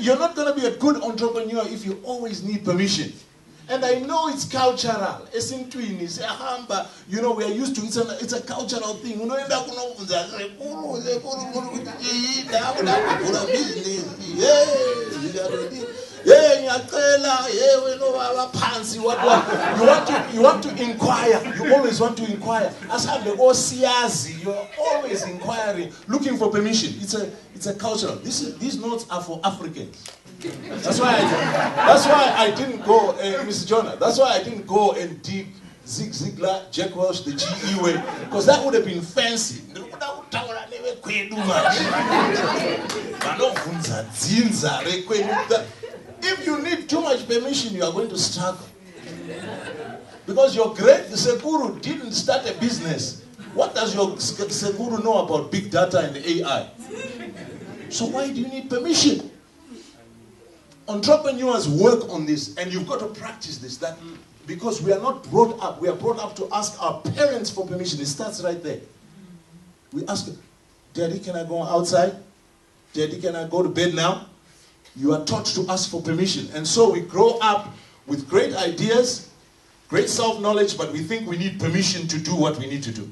You're not going to be a good entrepreneur if you always need permission. And I know it's cultural. You know, we are used to it. It's a cultural thing. You know, you want to inquire. You always want to inquire. As you're always inquiring, looking for permission. It's a cultural. These notes are for Africans. That's why I didn't go, Mr. Jonah. That's why I didn't go and dig Zig Ziglar, Jack Welch, the GE way, because that would have been fancy. If you need too much permission, you are going to struggle. Because your great Sekuru didn't start a business. What does your Sekuru know about big data and AI? So why do you need permission? Entrepreneurs work on this, and you've got to practice this. That because we are not brought up, we are brought up to ask our parents for permission. It starts right there. We ask, Daddy, can I go outside? Daddy, can I go to bed now? You are taught to ask for permission. And so we grow up with great ideas, great self-knowledge, but we think we need permission to do what we need to do.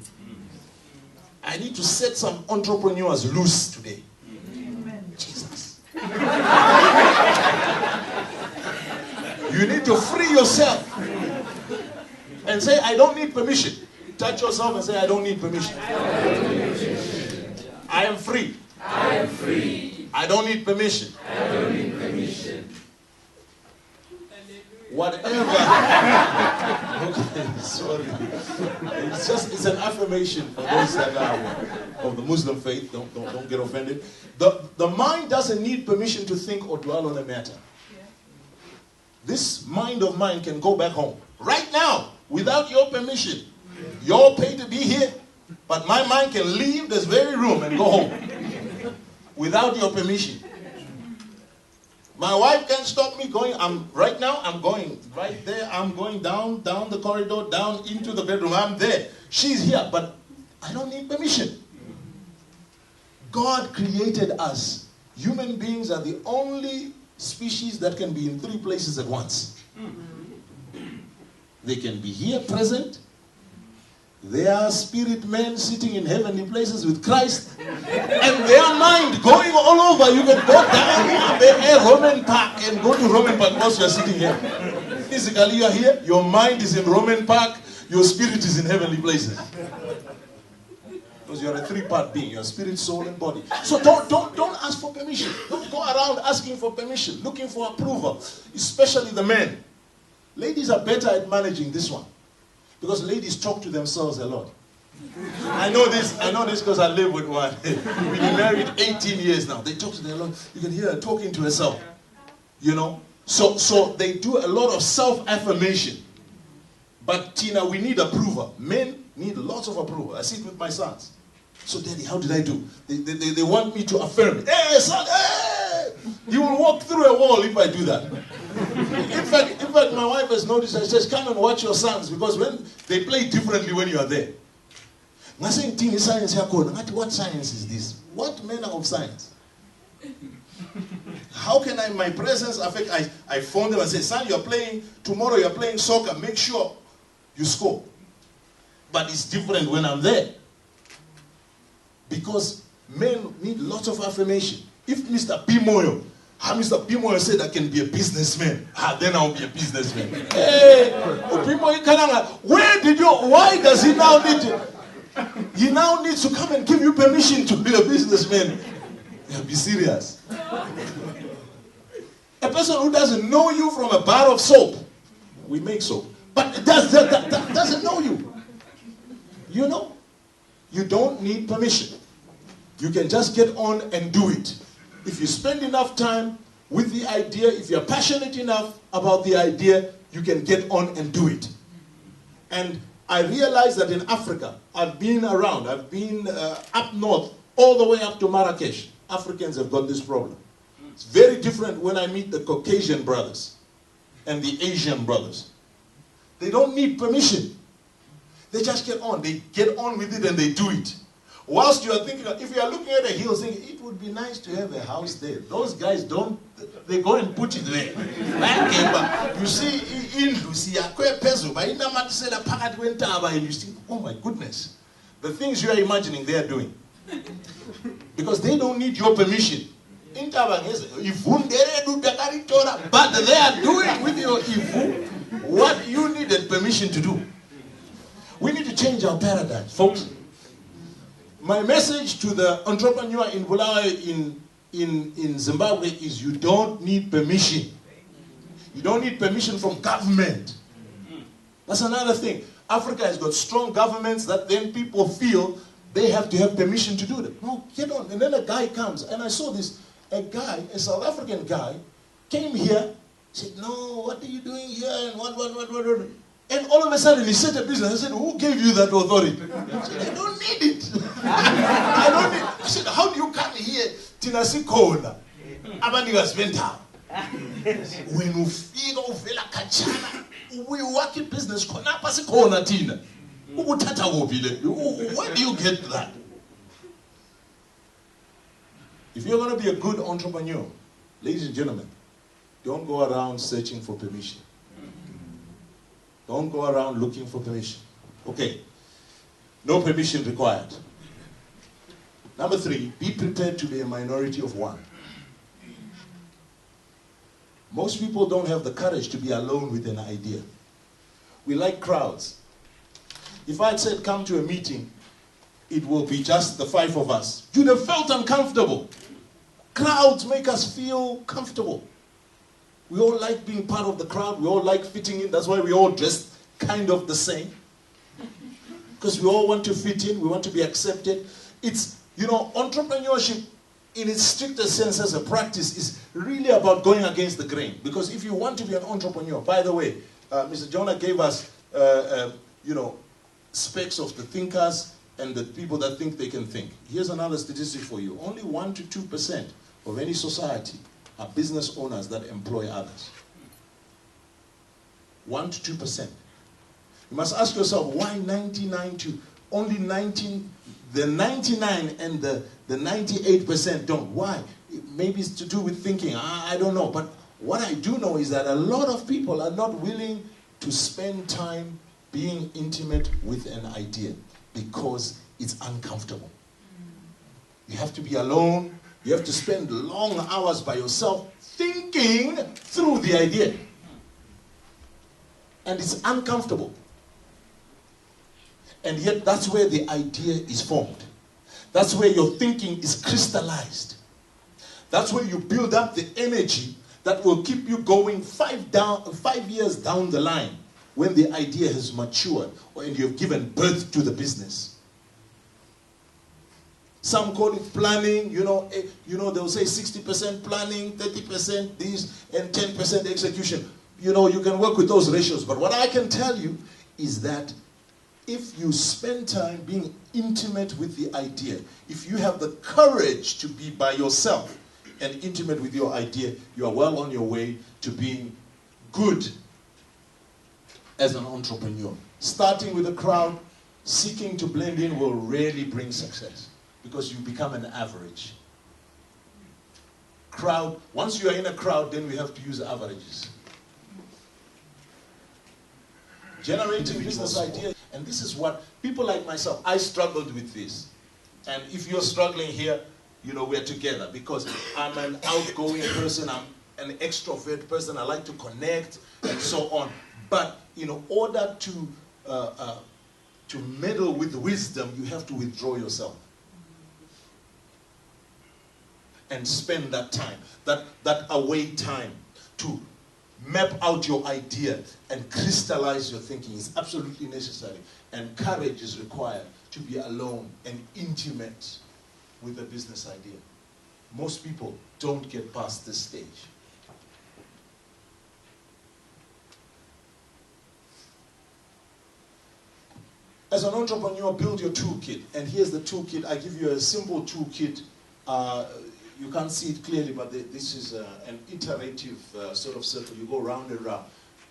I need to set some entrepreneurs loose today. Amen. Jesus. You need to free yourself and say, I don't need permission. Touch yourself and say, I don't need permission. I am free. I am free. I don't need permission. I don't need permission. Whatever. Okay, sorry. It's an affirmation for those that are of the Muslim faith. Don't get offended. The mind doesn't need permission to think or dwell on a matter. This mind of mine can go back home right now without your permission. You're paid to be here, but my mind can leave this very room and go home without your permission. My wife can't stop me going. Right now I'm going right there. I'm going down the corridor, down into the bedroom. I'm there. She's here, but I don't need permission. God created us. Human beings are the only species that can be in 3 places at once. They can be here present. They are spirit men sitting in heavenly places with Christ. And their mind going all over. You can go down the Roman Park and go to Roman Park whilst you are sitting here. Physically you are here. Your mind is in Roman Park. Your spirit is in heavenly places. Because you are a 3-part being. You are spirit, soul, and body. So don't ask for permission. Don't go around asking for permission, looking for approval. Especially the men. Ladies are better at managing this one. Because ladies talk to themselves a lot. I know this because I live with one. We've been married 18 years now. They talk to them a lot. You can hear her talking to herself. You know? So they do a lot of self-affirmation. But Tina, we need approval. Men need lots of approval. I see it with my sons. So Daddy, how did I do? They want me to affirm it. Hey, son, hey! You will walk through a wall if I do that. In fact, my wife has noticed, I says, come and watch your sons, because when they play differently when you are there. What science is this? What manner of science? How can my presence affect? I phone them and say, son, tomorrow you're playing soccer, make sure you score. But it's different when I'm there. Because men need lots of affirmation. If Mr. P. Moyo said I can be a businessman, then I'll be a businessman. Hey, why does he now need to? He now needs to come and give you permission to be a businessman. Yeah, be serious. A person who doesn't know you from a bar of soap, we make soap, but that doesn't know you. You know, you don't need permission. You can just get on and do it. If you spend enough time with the idea, if you're passionate enough about the idea, you can get on and do it. And I realized that in Africa, I've been around, I've been up north, all the way up to Marrakesh. Africans have got this problem. It's very different when I meet the Caucasian brothers and the Asian brothers. They don't need permission. They just get on. They get on with it and they do it. whilst you are thinking, if you are looking at a hill, thinking, it would be nice to have a house there. Those guys don't, they go and put it there. You see, in Lucia, and you think, oh my goodness, the things you are imagining they are doing. Because they don't need your permission. But they are doing with your evil what you needed permission to do. We need to change our paradigm, folks. My message to the entrepreneur in Bulawayo in Zimbabwe is you don't need permission. You don't need permission from government. That's another thing. Africa has got strong governments that then people feel they have to have permission to do that. No, get on. And then a guy comes, and I saw this, a South African guy, came here, said, no, what are you doing here? And what. And all of a sudden he set a business. I said, who gave you that authority? He said, I don't need it. I don't need it. I said, how do you come here? Tinasi kona. Abaniga spend time. When you figure uvela kachana, we work in business kona pasi kona tina. Where do you get that? If you're going to be a good entrepreneur, ladies and gentlemen, don't go around searching for permission. Don't go around looking for permission. Okay. No permission required. Number 3, be prepared to be a minority of one. Most people don't have the courage to be alone with an idea. We like crowds. If I had said, come to a meeting, it will be just the 5 of us, you'd have felt uncomfortable. Crowds make us feel comfortable. We all like being part of the crowd. We all like fitting in. That's why we all dress kind of the same. Because we all want to fit in. We want to be accepted. It's, entrepreneurship in its strictest sense as a practice is really about going against the grain. Because if you want to be an entrepreneur, by the way, Mr. Jonah gave us, specs of the thinkers and the people that think they can think. Here's another statistic for you. Only 1 to 2% of any society are business owners that employ others. 1 to 2%. You must ask yourself, why 99 to only 19, the 99 and the 98% don't? Why? Maybe it's to do with thinking. I don't know. But what I do know is that a lot of people are not willing to spend time being intimate with an idea because it's uncomfortable. You have to be alone. You have to spend long hours by yourself thinking through the idea. And it's uncomfortable. And yet that's where the idea is formed. That's where your thinking is crystallized. That's where you build up the energy that will keep you going 5 years down the line when the idea has matured and you have given birth to the business. Some call it planning, they'll say 60% planning, 30% this, and 10% execution. You can work with those ratios. But what I can tell you is that if you spend time being intimate with the idea, if you have the courage to be by yourself and intimate with your idea, you are well on your way to being good as an entrepreneur. Starting with a crowd, seeking to blend in will rarely bring success because you become an average. Crowd, once you are in a crowd, then we have to use averages. Generating business ideas. And this is what people like myself, I struggled with this. And if you're struggling here, we're together because I'm an outgoing person, I'm an extrovert person, I like to connect and so on. But in order to meddle with wisdom, you have to withdraw yourself. And spend that time, that away time to map out your idea and crystallize your thinking is absolutely necessary. And courage is required to be alone and intimate with a business idea. Most people don't get past this stage. As an entrepreneur, build your toolkit. And here's the toolkit. I give you a simple toolkit. You can't see it clearly, but this is an iterative sort of circle. You go round and round.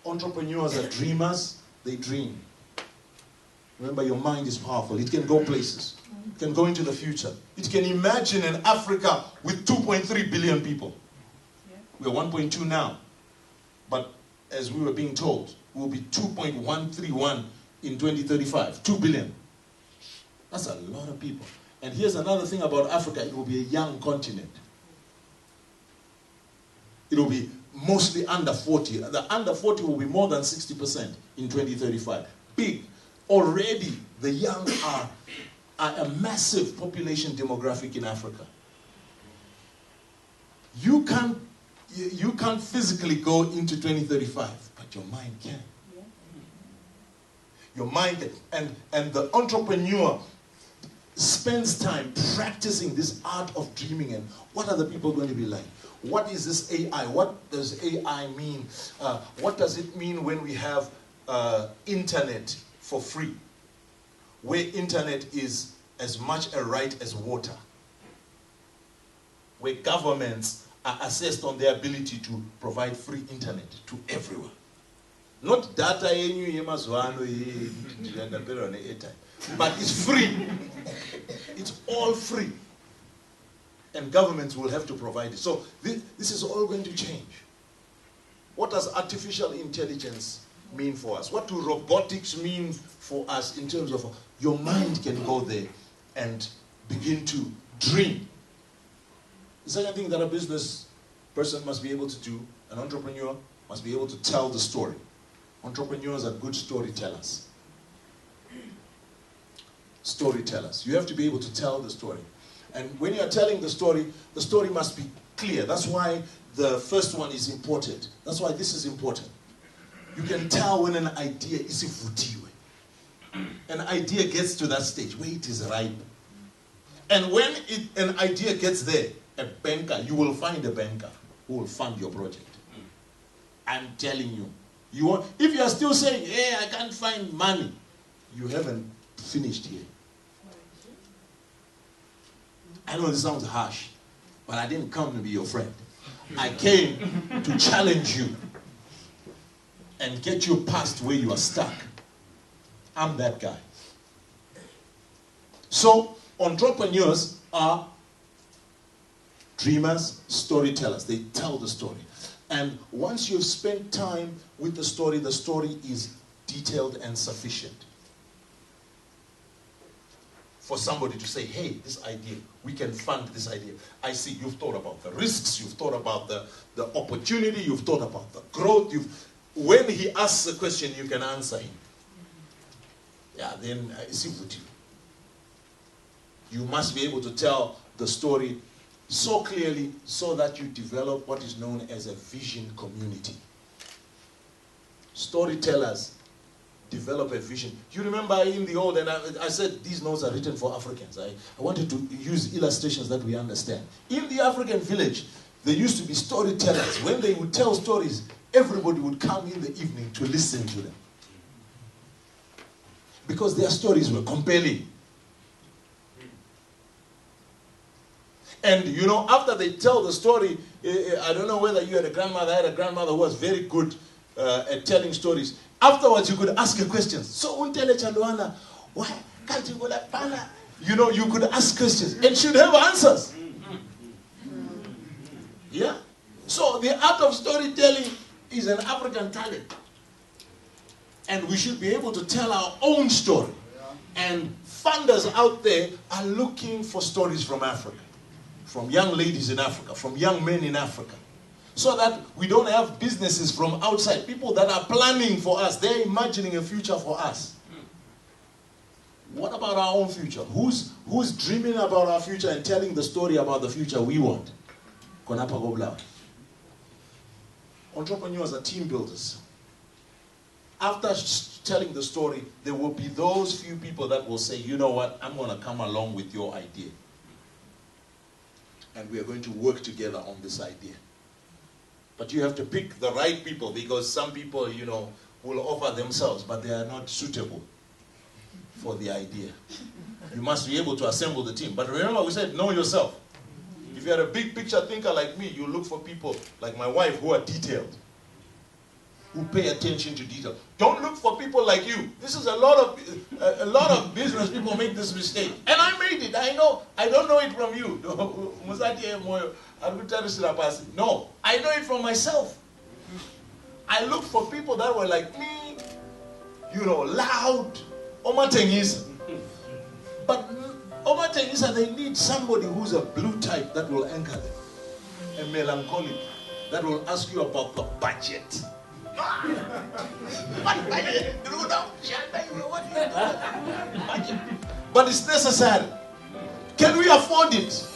Entrepreneurs are dreamers. They dream. Remember, your mind is powerful. It can go places. It can go into the future. It can imagine an Africa with 2.3 billion people. We're 1.2 now. But as we were being told, we'll be 2.131 in 2035. 2 billion. That's a lot of people. And here's another thing about Africa. It will be a young continent. It will be mostly under 40. The under 40 will be more than 60% in 2035. Big. Already, the young are a massive population demographic in Africa. You can't physically go into 2035, but your mind can. Your mind can. And the entrepreneur spends time practicing this art of dreaming. And what are the people going to be like? What is this AI? What does AI mean? What does it mean when we have internet for free? Where internet is as much a right as water. Where governments are assessed on their ability to provide free internet to everyone. Not data, but it's free. It's all free. And governments will have to provide it. So this is all going to change. What does artificial intelligence mean for us? What do robotics mean for us in terms of your mind can go there and begin to dream? The second thing that a business person must be able to do, an entrepreneur must be able to tell the story. Entrepreneurs are good storytellers. Storytellers. You have to be able to tell the story. And when you are telling the story must be clear. That's why the first one is important. That's why this is important. You can tell when an idea is ifutiwe. An idea gets to that stage where it is ripe. And when an idea gets there, a banker, you will find a banker who will fund your project. I'm telling you. If you are still saying, hey, I can't find money, you haven't finished here. I know this sounds harsh, but I didn't come to be your friend. I came to challenge you and get you past where you are stuck. I'm that guy. So, entrepreneurs are dreamers, storytellers. They tell the story. And once you've spent time with the story is detailed and sufficient. For somebody to say, hey, this idea, we can fund this idea. I see you've thought about the risks, you've thought about the opportunity, you've thought about the growth. When he asks a question, you can answer him. Yeah, then I see with you. You must be able to tell the story so clearly so that you develop what is known as a vision community. Storytellers develop a vision. You remember in the old, and I said these notes are written for Africans. I wanted to use illustrations that we understand. In the African village, there used to be storytellers. When they would tell stories, everybody would come in the evening to listen to them. Because their stories were compelling. And you know, after they tell the story, I don't know whether you had a grandmother. I had a grandmother who was very good at telling stories. Afterwards, you could ask a question. So, untele Chalwana, why can't you go like Pana? You know, you could ask questions and she'd have answers. Yeah. So, the art of storytelling is an African talent. And we should be able to tell our own story. And funders out there are looking for stories from Africa. From young ladies in Africa, from young men in Africa. So that we don't have businesses from outside. People that are planning for us. They're imagining a future for us. What about our own future? Who's dreaming about our future and telling the story about the future we want? Entrepreneurs are team builders. After telling the story, there will be those few people that will say, you know what, I'm going to come along with your idea. And we are going to work together on this idea. But you have to pick the right people, because some people, you know, will offer themselves, but they are not suitable for the idea. You must be able to assemble the team. But remember, we said, know yourself. If you're a big picture thinker like me, you look for people like my wife who are detailed. who pay attention to detail. Don't look for people like you. This is a lot of business people make this mistake. And I made it. I know. I don't know it from you. No, I know it from myself. I looked for people that were like me, loud. But they need somebody who's a blue type that will anchor them. A melancholic that will ask you about the budget. But it's necessary. Can we afford it?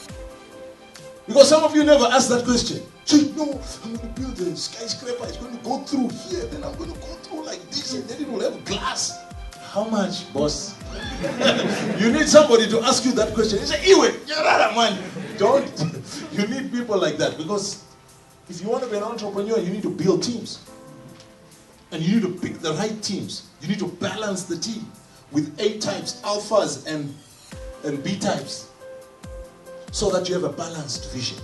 Because some of you never ask that question. So I'm going to build a skyscraper. It's going to go through here. Then I'm going to go through like this. And then it will have glass. How much, boss? You need somebody to ask you that question. You say, Iwe, you're not a man. Don't. You need people like that. Because if you want to be an entrepreneur, you need to build teams. And you need to pick the right teams. You need to balance the team with A types, alphas, and B types. So that you have a balanced vision.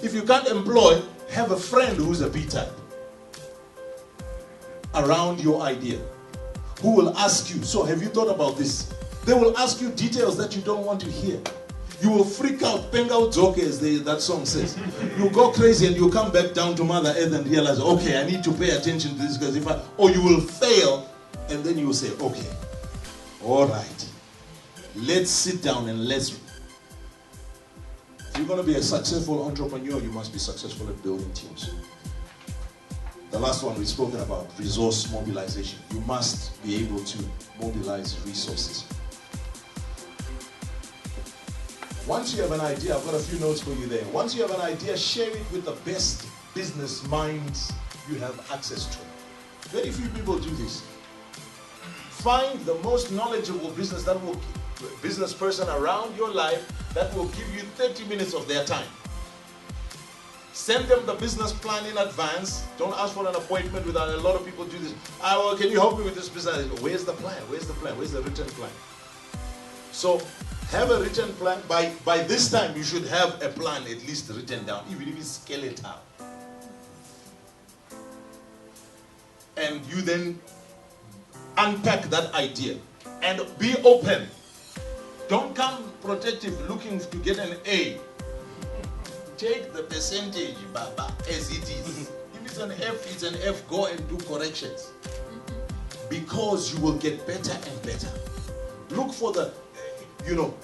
If you can't employ, have a friend who's a B type around your idea, who will ask you, so have you thought about this? They will ask you details that you don't want to hear. You will freak out, peng out zoke, as that song says. You go crazy and you come back down to Mother Earth and realize, okay, I need to pay attention to this because or you will fail, and then you will say, okay, all right, let's sit down and let's. If you're going to be a successful entrepreneur, you must be successful at building teams. The last one we've spoken about, resource mobilization. You must be able to mobilize resources. Once you have an idea, I've got a few notes for you there. Once you have an idea, share it with the best business minds you have access to. Very few people do this. Find the most knowledgeable business person around your life that will give you 30 minutes of their time. Send them the business plan in advance. Don't ask for an appointment with a lot of people do this. Well, can you help me with this business? Where's the plan? Where's the plan? Where's the written plan? So have a written plan. By this time, you should have a plan at least written down, even if it's skeletal. And you then unpack that idea and be open. Don't come protective looking to get an A. Take the percentage, Baba, as it is. If it's an F, it's an F. Go and do corrections. Because you will get better and better. Look for the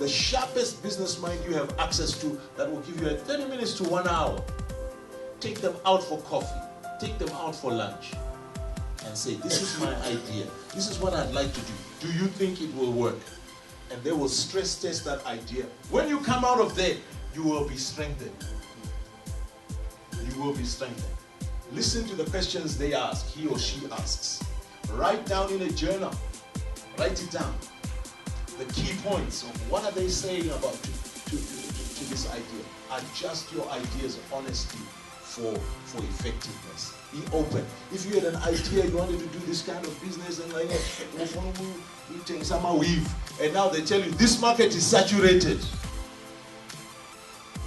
sharpest business mind you have access to that will give you 30 minutes to 1 hour. Take them out for coffee. Take them out for lunch. And say, this is my idea. This is what I'd like to do. Do you think it will work? And they will stress test that idea. When you come out of there, you will be strengthened. You will be strengthened. Listen to the questions they ask, he or she asks. Write down in a journal. Write it down. The key points of what are they saying about to this idea. Adjust your ideas honestly for effectiveness. Be open. If you had an idea, you wanted to do this kind of business and like and now they tell you this market is saturated.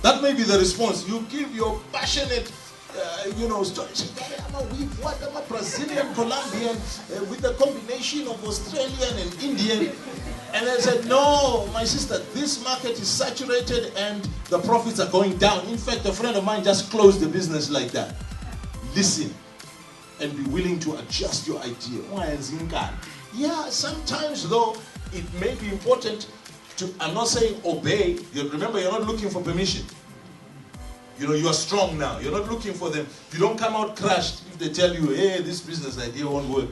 That may be the response. You give your passionate story. I'm a weave, what? I'm a Brazilian, Colombian, with a combination of Australian and Indian. And I said, no, my sister, this market is saturated and the profits are going down. In fact, a friend of mine just closed the business like that. Listen and be willing to adjust your idea. Yeah, sometimes though, it may be important to, I'm not saying obey. Remember, you're not looking for permission. You are strong now. You're not looking for them. You don't come out crushed if they tell you, hey, this business idea won't work.